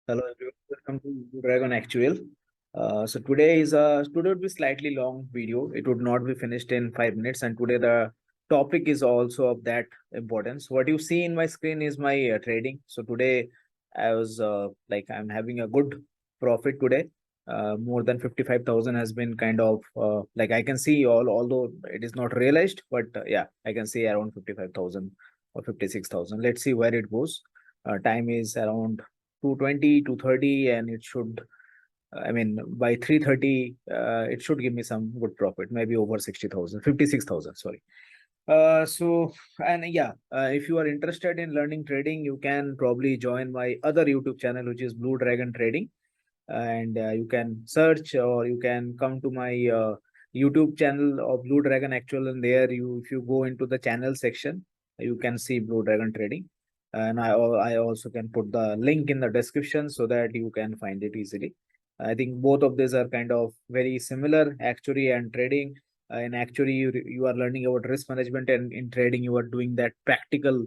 Hello everyone, welcome to Dragon Actual. So today would be slightly long video. It would not be finished in 5 minutes, and today the topic is also of that importance. What you see in my screen is my trading. So today I was I'm having a good profit today. More than 55,000 has been kind of like I can see although it is not realized, but yeah, I can see around 55,000 or 56,000. Let's see where it goes. Time is around 220, 230, and it should, I mean, by 330, it should give me some good profit, maybe over 60,000, 56,000. Sorry. So, and yeah, if you are interested in learning trading, you can probably join my other YouTube channel, which is Blue Dragon Trading. And you can search, or you can come to my YouTube channel of Blue Dragon Actual, and there if you go into the channel section, you can see Blue Dragon Trading. And I also can put the link in the description so that you can find it easily. I think both of these are kind of very similar, actuary and trading. In actuary, you are learning about risk management, and in trading, you are doing that practical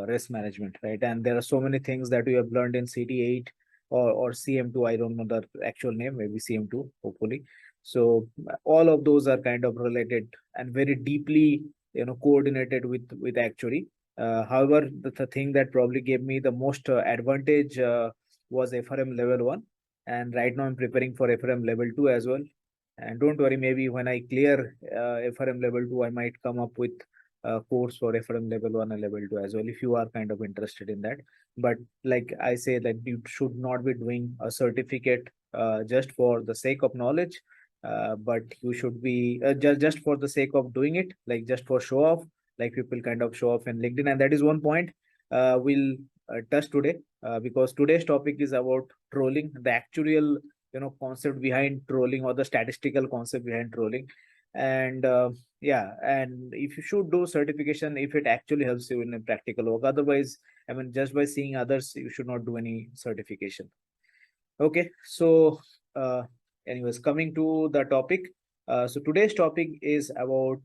risk management, right? And there are so many things that you have learned in CT8 or CM2. I don't know the actual name, maybe CM2, hopefully. So all of those are kind of related and very deeply, coordinated with actuary. However, the thing that probably gave me the most advantage was FRM level 1, and right now I'm preparing for FRM level 2 as well. And don't worry, maybe when I clear FRM level 2, I might come up with a course for FRM level 1 and level 2 as well, if you are kind of interested in that. But like I say, that you should not be doing a certificate just for the sake of knowledge, but you should be just for the sake of doing it, like just for show off, like people kind of show off in LinkedIn. And that is one point we'll touch today, because today's topic is about trolling, the actual concept behind trolling, or the statistical concept behind trolling. And yeah, and if you should do certification if it actually helps you in a practical work. Otherwise, I mean, just by seeing others, you should not do any certification. Okay, so anyways, coming to the topic. So today's topic is about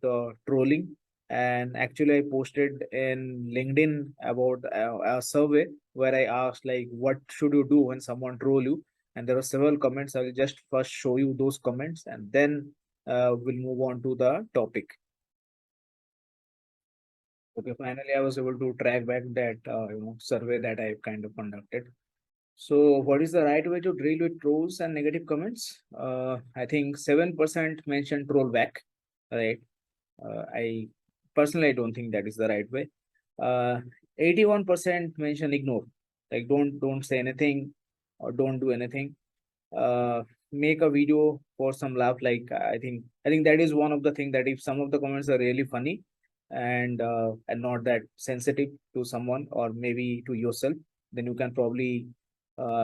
trolling, and actually, I posted in LinkedIn about a survey where I asked like, what should you do when someone troll you? And there were several comments. I'll just first show you those comments, and then we'll move on to the topic. Okay, finally, I was able to track back that survey that I kind of conducted. So, what is the right way to deal with trolls and negative comments? I think 7% mentioned troll back, right? I personally, I don't think that is the right way. 81% mention ignore, like don't say anything or don't do anything. Make a video for some laugh. Like I think that is one of the thing, that if some of the comments are really funny and not that sensitive to someone or maybe to yourself, then you can probably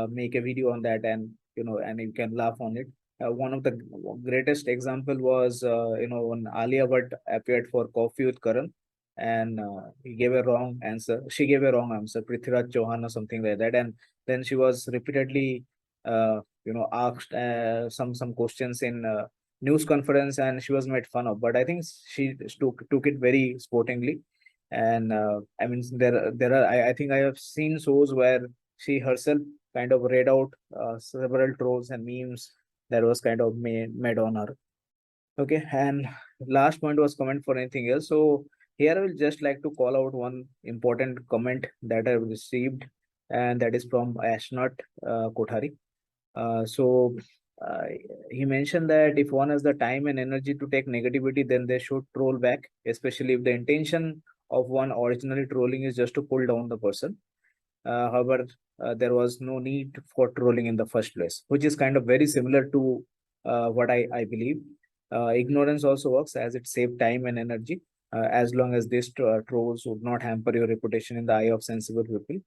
make a video on that, and you can laugh on it. One of the greatest example was when Alia Bhatt appeared for Coffee with Karan, and he gave a wrong answer. She gave a wrong answer, Prithviraj Chauhan or something like that, and then she was repeatedly asked some questions in news conference, and she was made fun of. But I think she took it very sportingly. And I mean, there are I think I have seen shows where she herself kind of read out several trolls and memes that was kind of made on her. Okay, and last point was comment for anything else. So here I will just like to call out one important comment that I've received, and that is from Ashnot Kothari. So uh, he mentioned that if one has the time and energy to take negativity, then they should troll back, especially if the intention of one originally trolling is just to pull down the person. However, there was no need for trolling in the first place, which is kind of very similar to what I believe. Ignorance also works, as it saves time and energy, as long as these trolls would not hamper your reputation in the eye of sensible people.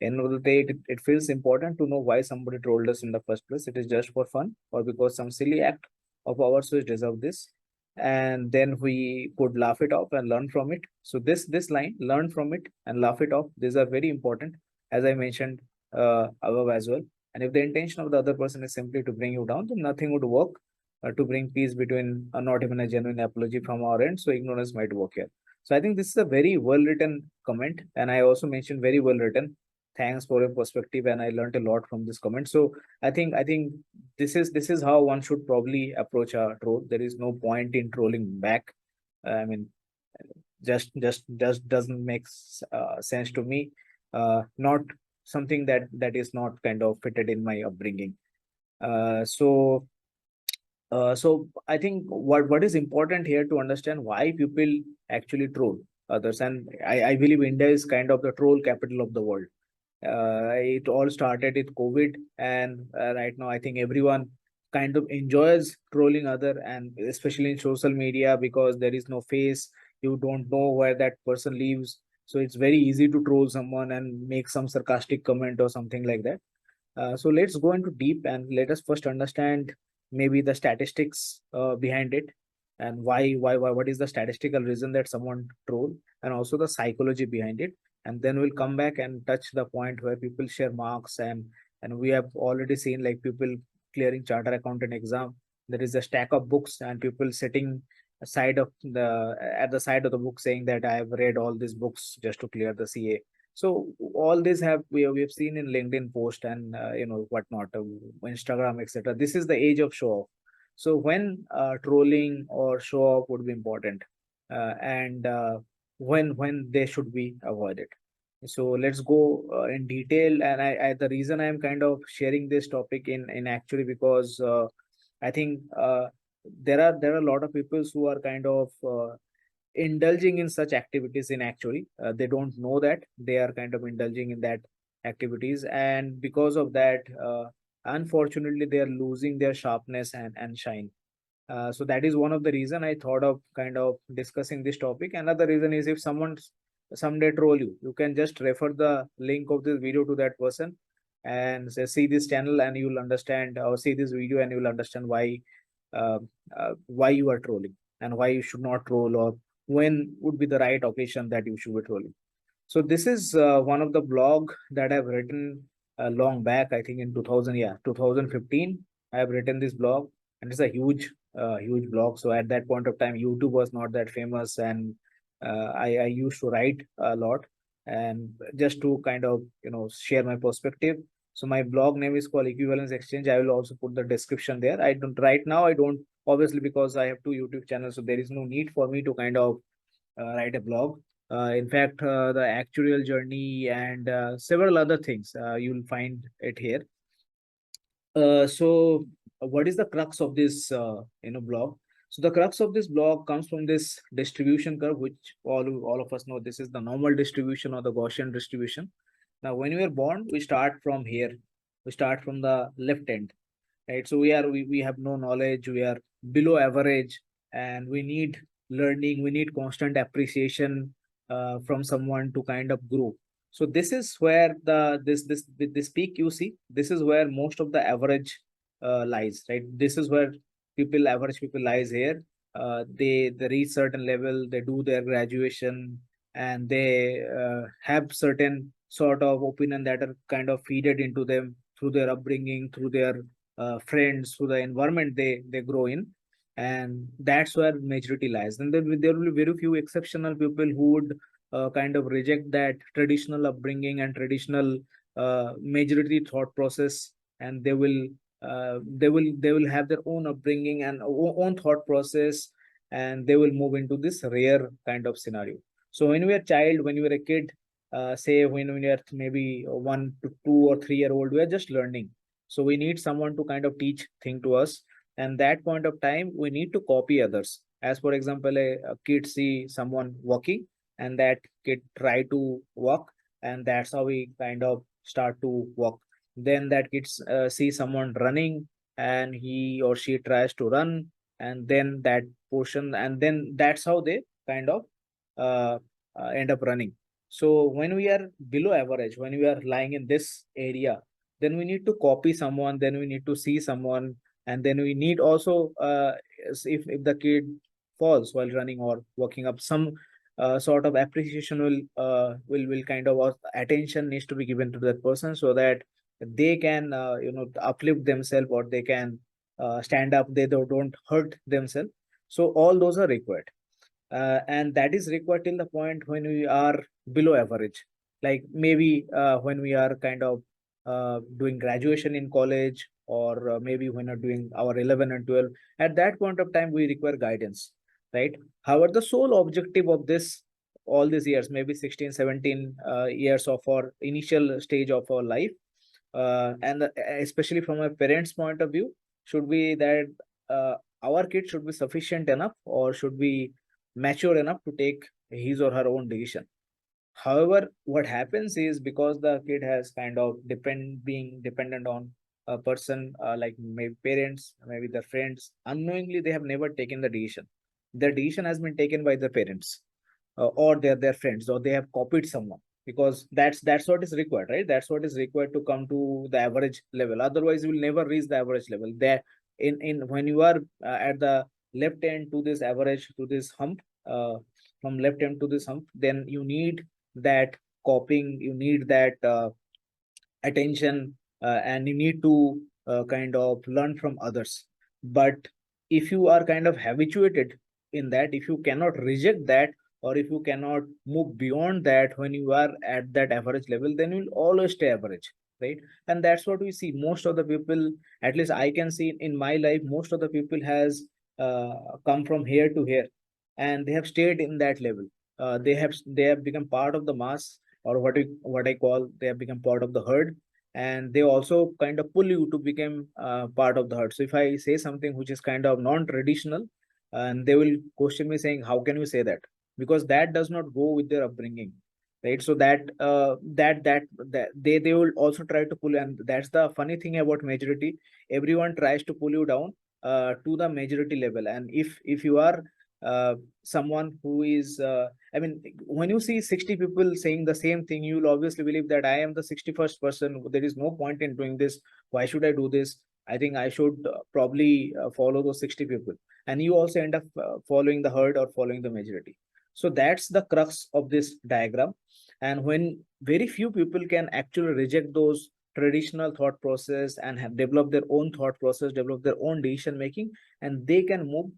End of the day, it feels important to know why somebody trolled us in the first place. It is just for fun, or because some silly act of ours which deserve this, and then we could laugh it off and learn from it. So this line, learn from it and laugh it off, these are very important, as I mentioned above as well. And if the intention of the other person is simply to bring you down, then nothing would work to bring peace between, not even a genuine apology from our end. So ignorance might work here. So I think this is a very well written comment, and I also mentioned very well written. thanks for your perspective, and I learned a lot from this comment. So I think this is how one should probably approach a troll. There is no point in trolling back. I mean, just doesn't make sense to me. Not something that is not kind of fitted in my upbringing. So I think what is important here to understand why people actually troll others, and I believe India is kind of the troll capital of the world. It all started with COVID, and right now I think everyone kind of enjoys trolling other, and especially in social media, because there is no face, you don't know where that person lives, so it's very easy to troll someone and make some sarcastic comment or something like that. So let's go into deep and let us first understand maybe the statistics behind it, and why what is the statistical reason that someone troll, and also the psychology behind it, and then we'll come back and touch the point where people share marks, and we have already seen like people clearing charter accountant exam. There is a stack of books and people sitting aside of the at the side of the book saying that I have read all these books just to clear the CA. So all this we have seen in LinkedIn post and whatnot, Instagram, etc. This is the age of show off. So when trolling or show off would be important, and when they should be avoided. So let's go in detail. And I the reason I am kind of sharing this topic in actually because I think there are a lot of people who are kind of indulging in such activities in Actuary. They don't know that they are kind of indulging in that activities, and because of that, unfortunately, they are losing their sharpness and shine. So that is one of the reason I thought of kind of discussing this topic. Another reason is if someone someday troll you, you can just refer the link of this video to that person and say, see this channel and you'll understand, or see this video and you'll understand uh, why you are trolling and why you should not troll, or when would be the right occasion that you should be trolling. So this is one of the blog that I've written long back, I think in 2000, yeah, 2015. I have written this blog, and it's a huge blog. So at that point of time, YouTube was not that famous, and I used to write a lot, and just to kind of share my perspective. So my blog name is called Equivalence Exchange. I will also put the description there. I don't right now. I don't, obviously, because I have two YouTube channels, so there is no need for me to kind of write a blog. In fact, the actuarial journey and several other things, you'll find it here. So what is the crux of this blog? So the crux of this blog comes from this distribution curve, which all of us know. This is the normal distribution or the Gaussian distribution. Now, when we are born, we start from here. We start from the left end, right? So we have no knowledge, we are below average, and we need learning, we need constant appreciation from someone to kind of grow. So this is where this peak you see, this is where most of the average lies, right? This is where average people lies here. They reach certain level, they do their graduation, and they have certain sort of opinion that are kind of feeded into them through their upbringing, through their friends, through the environment they grow in, and that's where majority lies. And then there will be very few exceptional people who would kind of reject that traditional upbringing and traditional majority thought process, and they will have their own upbringing and own thought process, and they will move into this rare kind of scenario. So when we are child, when you are a kid, say when we are maybe 1 to 2 or 3 year old, we are just learning. So we need someone to kind of teach thing to us. And that point of time, we need to copy others. As for example, a kid see someone walking, and that kid try to walk, and that's how we kind of start to walk. Then that kid see someone running, and he or she tries to run, and then that portion, and then that's how they kind of uh, end up running. So when we are below average, when we are lying in this area, then we need to copy someone, then we need to see someone, and then we need also if the kid falls while running or walking up, some sort of appreciation will kind of attention needs to be given to that person, so that they can uplift themselves, or they can stand up, they don't hurt themselves. So all those are required, and that is required till the point when we are below average. like maybe when we are kind of doing graduation in college, or maybe when we're doing our 11 and 12, at that point of time we require guidance, right? However, the sole objective of this, all these years, maybe 16, 17 years of our initial stage of our life, and especially from a parent's point of view, should be that our kid should be sufficient enough or should be mature enough to take his or her own decision. However, what happens is, because the kid has kind of being dependent on a person, like maybe parents, maybe their friends, unknowingly they have never taken the decision. The decision has been taken by the parents, or their friends, or they have copied someone, because that's what is required, right? That's what is required to come to the average level. Otherwise, you will never reach the average level. There, in when you are at the left end to this average, to this hump, from left end to this hump, then you need that copying, you need that attention, and you need to kind of learn from others. But if you are kind of habituated in that, if you cannot reject that, or if you cannot move beyond that when you are at that average level, then you will always stay average, right? And that's what we see. Most of the people, at least I can see in my life, most of the people has come from here to here, and they have stayed in that level. They have become part of the mass, or what I call, they have become part of the herd, and they also kind of pull you to become part of the herd. So if I say something which is kind of non-traditional, and they will question me saying, "How can you say that?" Because that does not go with their upbringing, right? So that they will also try to pull, and that's the funny thing about majority. Everyone tries to pull you down to the majority level, and if you are someone who is I mean, when you see 60 people saying the same thing, you will obviously believe that I am the 61st person. There is no point in doing this. Why should I do this? I think I should probably follow those 60 people. And you also end up following the herd or following the majority. So that's the crux of this diagram. And when very few people can actually reject those traditional thought process and have developed their own thought process, develop their own decision making, and they can move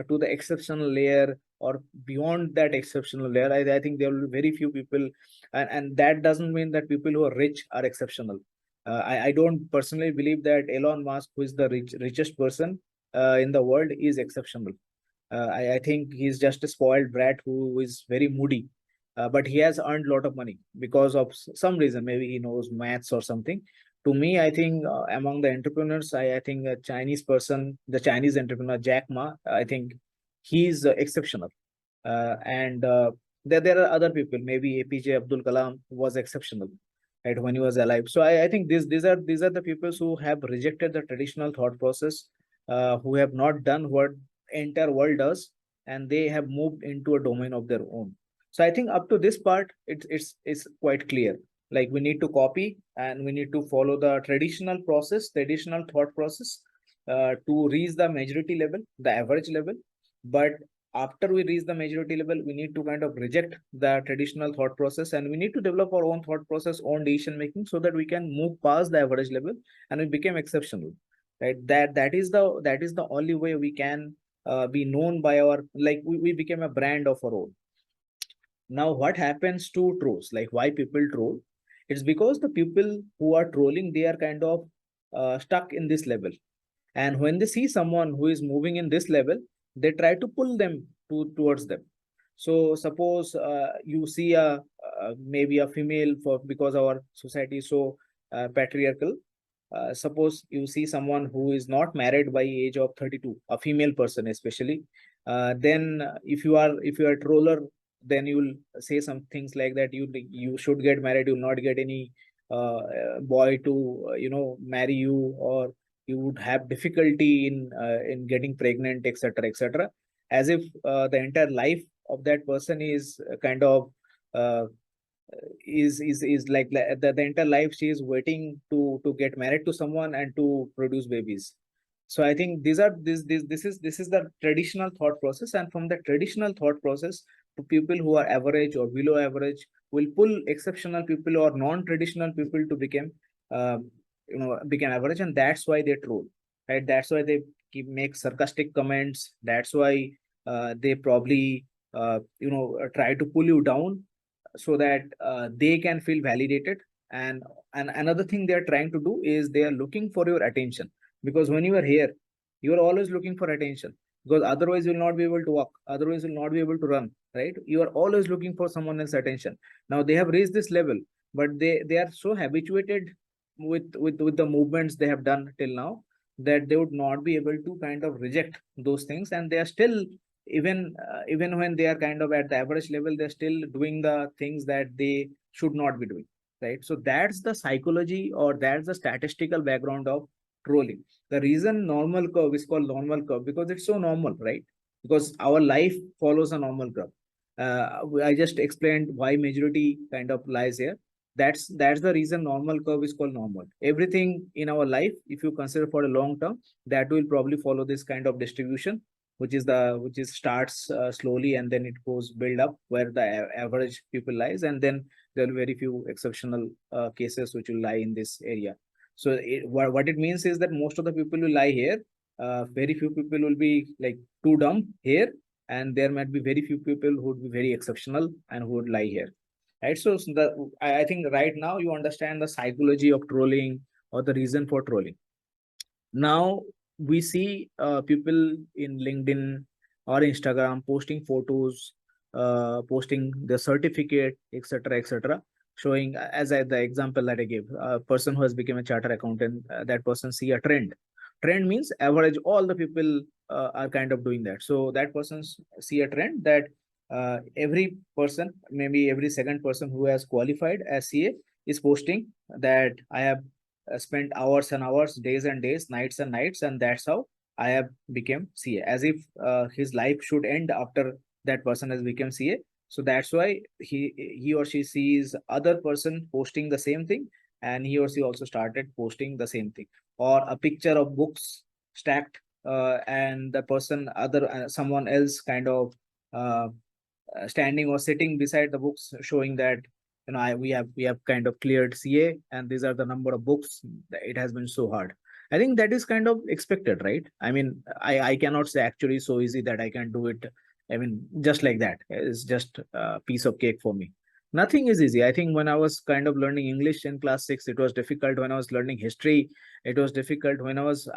to the exceptional layer or beyond that exceptional layer. I think there will be very few people, and that doesn't mean that people who are rich are exceptional. I don't personally believe that Elon Musk, who is the richest person in the world, is exceptional. I think he's just a spoiled brat who is very moody, but he has earned a lot of money because of some reason. Maybe he knows maths or something. To me, I think among the entrepreneurs, I think a Chinese person, the Chinese entrepreneur Jack Ma, I think he's exceptional. And there are other people. Maybe APJ Abdul Kalam was exceptional, right, when he was alive. So I think these are the people who have rejected the traditional thought process, who have not done what entire world does, and they have moved into a domain of their own. So I think up to this part, it's quite clear. Like, we need to copy and we need to follow the traditional process, traditional thought process, to reach the majority level, the average level. But after we reach the majority level, we need to kind of reject the traditional thought process, and we need to develop our own thought process, own decision making, so that we can move past the average level and we become exceptional, right? That is the only way we can be known by our, like, we became a brand of our own. Now, what happens to trolls? Like, why people troll? It's because the people who are trolling, they are kind of stuck in this level, and when they see someone who is moving in this level, they try to pull them towards them. So suppose you see a maybe a female, for because our society is so patriarchal. Suppose you see someone who is not married by age of 32, a female person especially, then if you are a troller, then you will say some things like that you should get married, you will not get any boy to marry you, or you would have difficulty in getting pregnant, etc., etc., as if the entire life of that person is kind of uh, is like the entire life she is waiting to get married to someone and to produce babies. So I think this is the traditional thought process, and from the traditional thought process, to people who are average or below average will pull exceptional people or non-traditional people to become average, and that's why they troll, right? That's why they make sarcastic comments. That's why they probably try to pull you down, so that they can feel validated. And another thing they are trying to do is they are looking for your attention, because when you are here, you are always looking for attention, because otherwise you will not be able to walk, otherwise you will not be able to run, right? You are always looking for someone else's attention. Now they have reached this level, but they are so habituated with the movements they have done till now, that they would not be able to kind of reject those things, and they are still, even when they are kind of at the average level, they're still doing the things that they should not be doing, right? So that's the psychology, or that's the statistical background of trolling. The reason normal curve is called normal curve, because it's so normal, right? Because our life follows a normal curve. I just explained why majority kind of lies here. That's the reason normal curve is called normal. Everything in our life, if you consider for a long term, that will probably follow this kind of distribution, which is starts slowly, and then it goes build up where the average people lies, and then there are very few exceptional cases which will lie in this area. So what it means is that most of the people will lie here. Very few people will be like too dumb here, and there might be very few people who would be very exceptional and who would lie here, right? So I think right now you understand the psychology of trolling, or the reason for trolling. Now we see people in LinkedIn or Instagram posting photos, posting the certificate, etc., etc., showing, as the example that I gave, a person who has become a charter accountant, that person see a trend. Trend means average, all the people are kind of doing that. So that person see a trend that every person, maybe every second person who has qualified as CA, is posting that I have spent hours and hours, days and days, nights and nights, and that's how I have become CA. As if his life should end after that person has become CA. So that's why he or she sees other person posting the same thing, and he or she also started posting the same thing. Or a picture of books stacked, and the person, other someone else kind of uh, standing or sitting beside the books, showing that, we have kind of cleared CA, and these are the number of books. It has been so hard. I think that is kind of expected, right? I mean, I cannot say actually so easy that I can do it. I mean, just like that, it's just a piece of cake for me. Nothing is easy. I think when I was kind of learning English in class 6, it was difficult. When I was learning history, it was difficult. When I was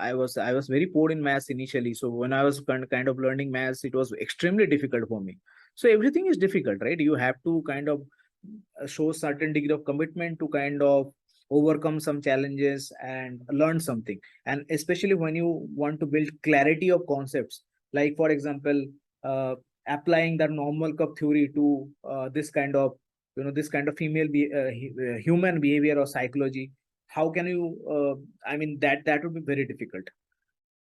very poor in maths initially. So when I was kind of learning maths, it was extremely difficult for me. So everything is difficult, right? You have to kind of show certain degree of commitment to kind of overcome some challenges and learn something. And especially when you want to build clarity of concepts, like for example, uh, applying the normal cup theory to this kind of human behavior or psychology. How can you I mean, that would be very difficult.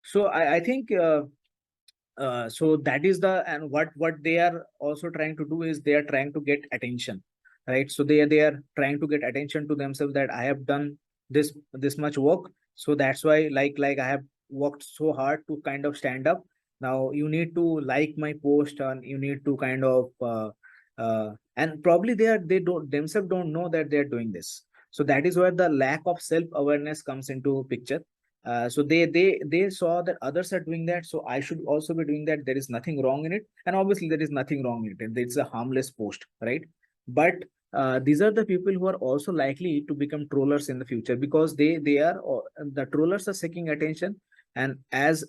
So I think so that is the, and what they are also trying to do is they are trying to get attention, right? So they are trying to get attention to themselves, that I have done this much work, so that's why, like I have worked so hard to kind of stand up. Now you need to like my post, and you need to kind of and probably they don't themselves don't know that they're doing this. So that is where the lack of self awareness comes into picture. So they saw that others are doing that, so I should also be doing that. There is nothing wrong in it, and obviously there is nothing wrong in it. It's a harmless post, right? But these are the people who are also likely to become trollers in the future, because the trollers are seeking attention. And as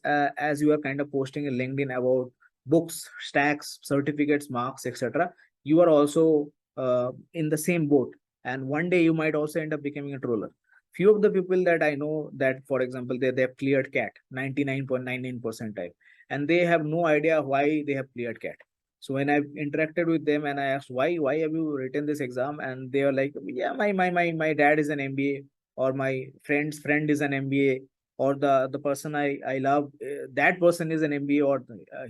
you are kind of posting in LinkedIn about books, stacks, certificates, marks, etc., you are also in the same boat, and one day you might also end up becoming a troller. Few of the people that I know, that for example they have cleared CAT 99.99 percentile, and they have no idea why they have cleared CAT. So when I've interacted with them and I asked why have you written this exam, and they are like, yeah, my dad is an MBA, or my friend's friend is an MBA, or the person I love, that person is an MBA, or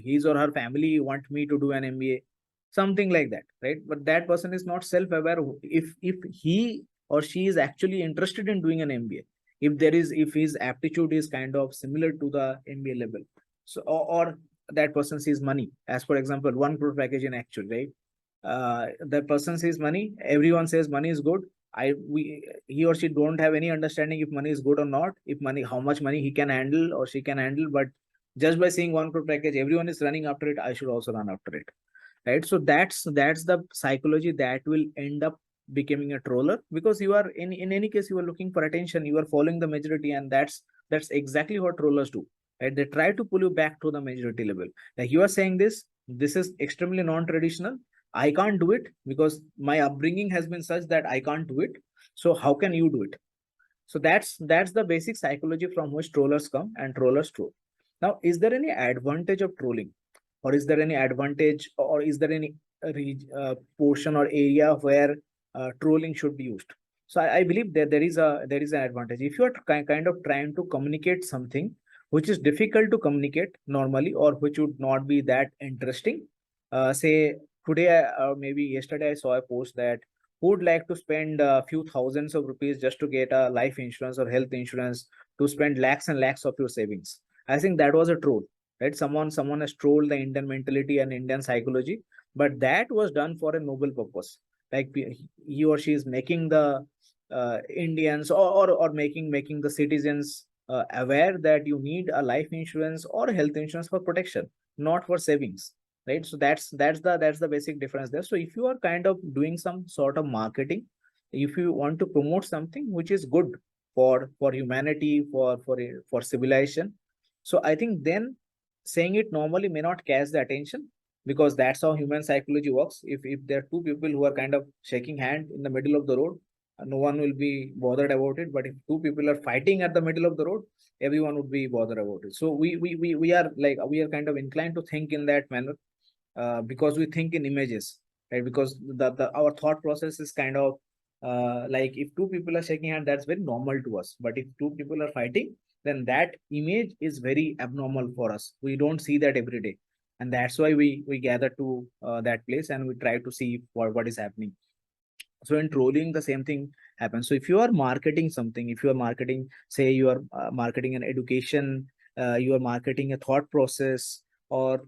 his or her family want me to do an MBA, something like that, right? But that person is not self aware if he or she is actually interested in doing an MBA, if his aptitude is kind of similar to the MBA level. So or that person sees money, as for example 1 crore package in Actuary, right? The person sees money, everyone says money is good. He or she don't have any understanding if money is good or not, if money, how much money he can handle or she can handle. But just by seeing 1 crore package, everyone is running after it, I should also run after it. right? So that's the psychology that will end up becoming a troller, because you are in any case you are looking for attention, you are following the majority, and that's exactly what trollers do, right? They try to pull you back to the majority level. Like you are saying, this is extremely non-traditional, I can't do it because my upbringing has been such that I can't do it, so how can you do it? So that's the basic psychology from which trollers come and trollers troll. Now, is there any advantage of trolling, or is there any advantage, or is there any portion or area where trolling should be used? So I believe that there is an advantage if you are kind of trying to communicate something which is difficult to communicate normally, or which would not be that interesting. Say today, maybe yesterday, I saw a post that who would like to spend a few thousands of rupees just to get a life insurance or health insurance, to spend lakhs and lakhs of your savings? I think that was a troll, right? Someone has trolled the Indian mentality and Indian psychology, but that was done for a noble purpose. Like he or she is making the Indians, or making the citizens aware that you need a life insurance or health insurance for protection, not for savings, right? So that's the basic difference there. So if you are kind of doing some sort of marketing, if you want to promote something which is good for humanity, for civilization, so I think then saying it normally may not catch the attention, because that's how human psychology works. If there are two people who are kind of shaking hand in the middle of the road, no one will be bothered about it. But if two people are fighting at the middle of the road, everyone would be bothered about it. So we are kind of inclined to think in that manner, because we think in images, right? Because the our thought process is kind of like, if two people are shaking hand, that's very normal to us. But if two people are fighting, then that image is very abnormal for us. We don't see that every day, and that's why we gather to that place and we try to see what is happening. So in trolling, the same thing happens. So if you are marketing something, if you are marketing, say you are marketing an education, you are marketing a thought process, or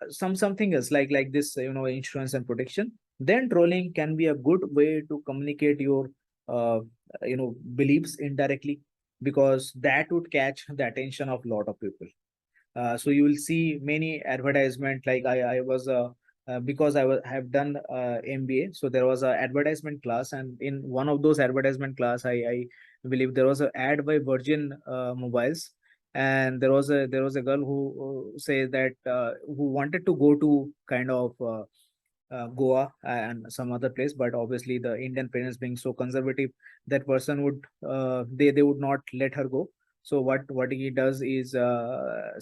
something else like this, insurance and protection, then trolling can be a good way to communicate your uh, beliefs indirectly, because that would catch the attention of a lot of people. So you will see many advertisement. Like I was because have done MBA, so there was a advertisement class, and in one of those advertisement class, I believe there was an ad by Virgin Mobiles, and there was a girl who says that who wanted to go to kind of Goa and some other place, but obviously the Indian parents being so conservative, that person would they would not let her go. So what he does is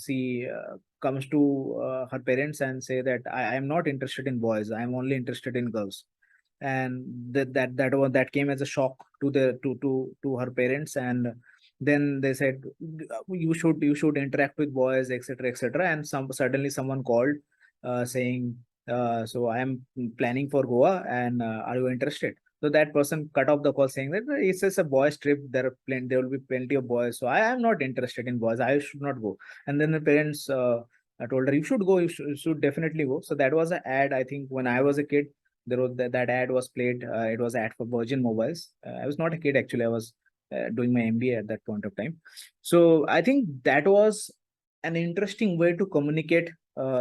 she comes to her parents and say that I am not interested in boys, I am only interested in girls. And that came as a shock to her parents. And then they said, you should interact with boys, etc., etc. And suddenly someone called saying, so I am planning for Goa, and are you interested? So that person cut off the call saying that it's just a boys trip. There will be plenty of boys. So I am not interested in boys. I should not go. And then the parents told her, you should go. You should definitely go. So that was an ad. I think when I was a kid, there was that ad was played. It was ad for Virgin Mobiles. I was not a kid actually. I was doing my MBA at that point of time. So I think that was an interesting way to communicate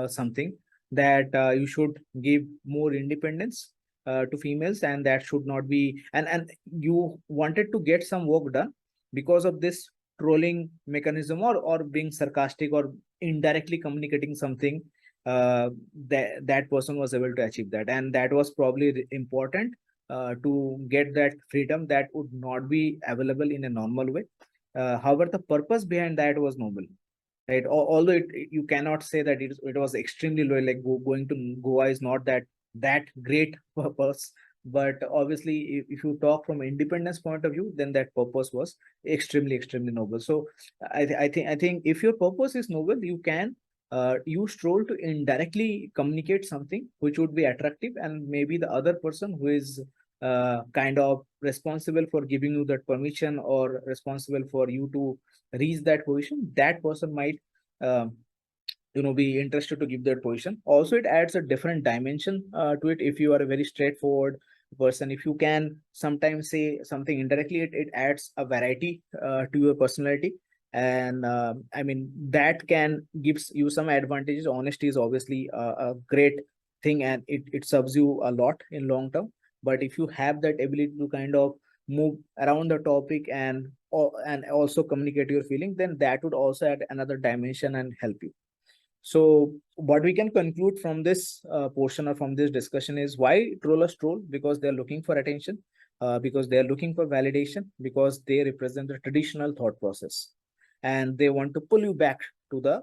something, that you should give more independence to females, and that should not be. And you wanted to get some work done because of this trolling mechanism, or being sarcastic, or indirectly communicating something, that person was able to achieve that. And that was probably important to get that freedom that would not be available in a normal way. However, the purpose behind that was noble, right? Although you cannot say that it was extremely low, like going to Goa is not that great purpose. But obviously, if you talk from independence point of view, then that purpose was extremely noble. So I think if your purpose is noble, you can use troll to indirectly communicate something which would be attractive, and maybe the other person who is kind of responsible for giving you that permission, or responsible for you to reach that position, that person might um, be interested to give that position. Also, it adds a different dimension to it. If you are a very straightforward person, if you can sometimes say something indirectly, it adds a variety to your personality. And I mean, that can gives you some advantages. Honesty is obviously a great thing, and it serves you a lot in long term. But if you have that ability to kind of move around the topic and also communicate your feeling, then that would also add another dimension and help you. So what we can conclude from this portion or from this discussion is why trollers troll, because they're looking for attention, because they're looking for validation, because they represent the traditional thought process, and they want to pull you back to the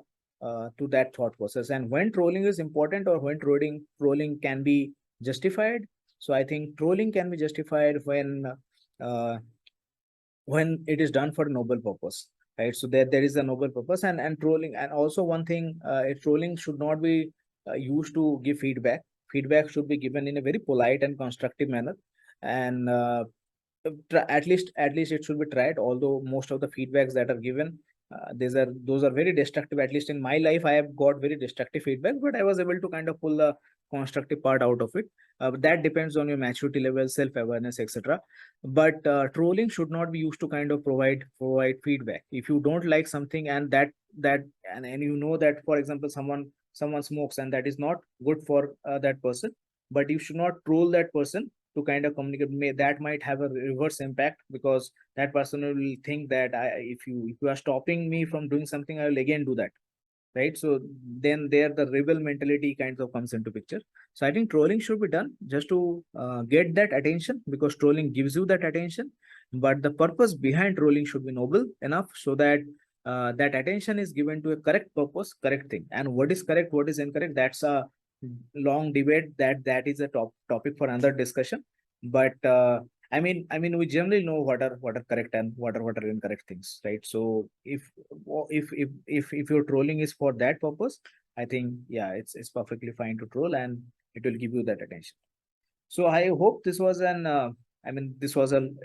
to that thought process. And when trolling is important, or when trolling can be justified. So I think trolling can be justified uh, when it is done for a noble purpose, right? So there is a noble purpose. And trolling, and also one thing, trolling should not be used to give feedback. Feedback should be given in a very polite and constructive manner. And at least it should be tried, although most of the feedbacks that are given, those are very destructive. At least in my life, I have got very destructive feedback, but I was able to kind of pull the constructive part out of it. But that depends on your maturity level, self-awareness, etc. But trolling should not be used to kind of provide feedback. If you don't like something, and and you know that, for example, someone smokes, and that is not good for that person, but you should not troll that person to kind of communicate. That might have a reverse impact, because that person will think that if you are stopping me from doing something, I will again do that, right? So then there the rebel mentality kind of comes into picture. So I think trolling should be done just to get that attention, because trolling gives you that attention. But the purpose behind trolling should be noble enough, so that that attention is given to a correct purpose, correct thing. And what is correct, what is incorrect, that's a long debate. That is a topic for another discussion. But I mean, we generally know what are correct and what are incorrect things, right? So if your trolling is for that purpose, I think, yeah, it's perfectly fine to troll, and it will give you that attention. So I hope this was this was an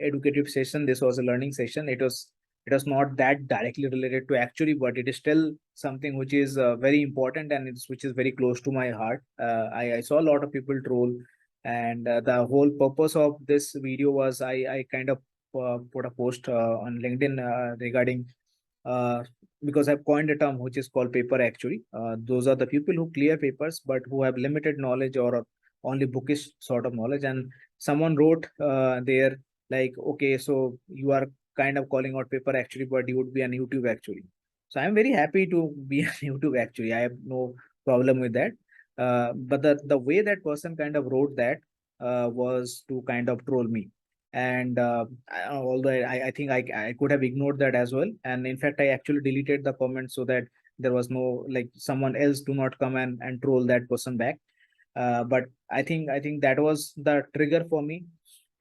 educative session. This was a learning session. It was not that directly related to Actuary, but it is still something which is very important, and which is very close to my heart. I saw a lot of people troll, and the whole purpose of this video was I kind of put a post on LinkedIn regarding, uh, because I've coined a term which is called paper actuary. Those are the people who clear papers but who have limited knowledge, or only bookish sort of knowledge. And someone wrote there, like, okay, so you are kind of calling out paper actuary, but you would be on YouTube actually. So I'm very happy to be on YouTube actually. I have no problem with that. But the way that person kind of wrote that was to kind of troll me. And although I think I could have ignored that as well. And in fact, I actually deleted the comment, so that there was no, like, someone else do not come and troll that person back. But I think that was the trigger for me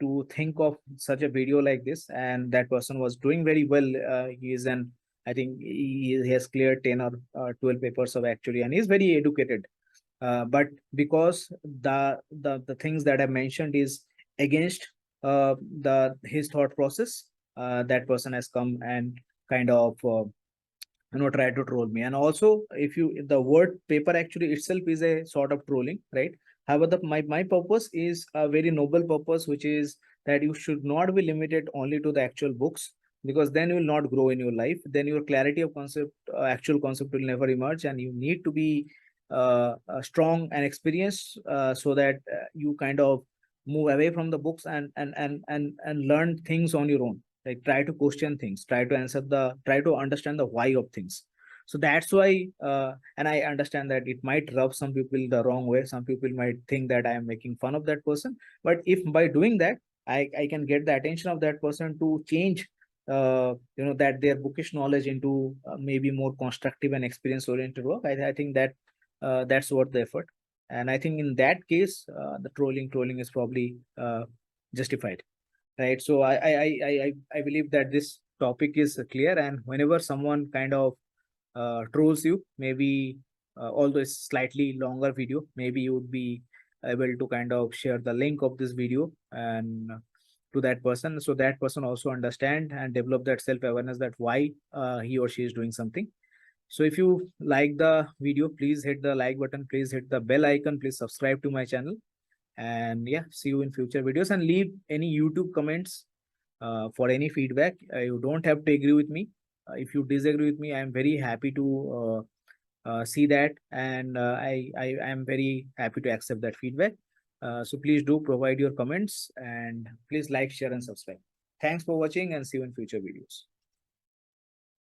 to think of such a video like this. And that person was doing very well. He is an I think he has cleared 10 or 12 papers of Actuary, and he's very educated. But because the things that I mentioned is against the his thought process, that person has come and kind of try to troll me. And also, if the word paper actually itself is a sort of trolling, right? However, my purpose is a very noble purpose, which is that you should not be limited only to the actual books, because then you will not grow in your life. Then your clarity of concept, actual concept, will never emerge. And you need to be strong and experienced, so that you kind of move away from the books and learn things on your own. Like, try to question things, try to understand the why of things. So that's why, and I understand that it might rub some people the wrong way. Some people might think that I am making fun of that person. But if by doing that, I can get the attention of that person to change that their bookish knowledge into maybe more constructive and experience oriented work, I think that that's worth the effort. And I think in that case, the trolling is probably justified, right? So I believe that this topic is clear. And whenever someone kind of trolls you, maybe although it's slightly longer video, maybe you would be able to kind of share the link of this video and to that person, so that person also understand and develop that self-awareness, that why he or she is doing something. So if you like the video, please hit the like button, please hit the bell icon, please subscribe to my channel. And yeah, see you in future videos. And leave any YouTube comments for any feedback. You don't have to agree with me. If you disagree with me, I am very happy to see that, and I am very happy to accept that feedback. So please do provide your comments, and please like, share, and subscribe. Thanks for watching, and see you in future videos.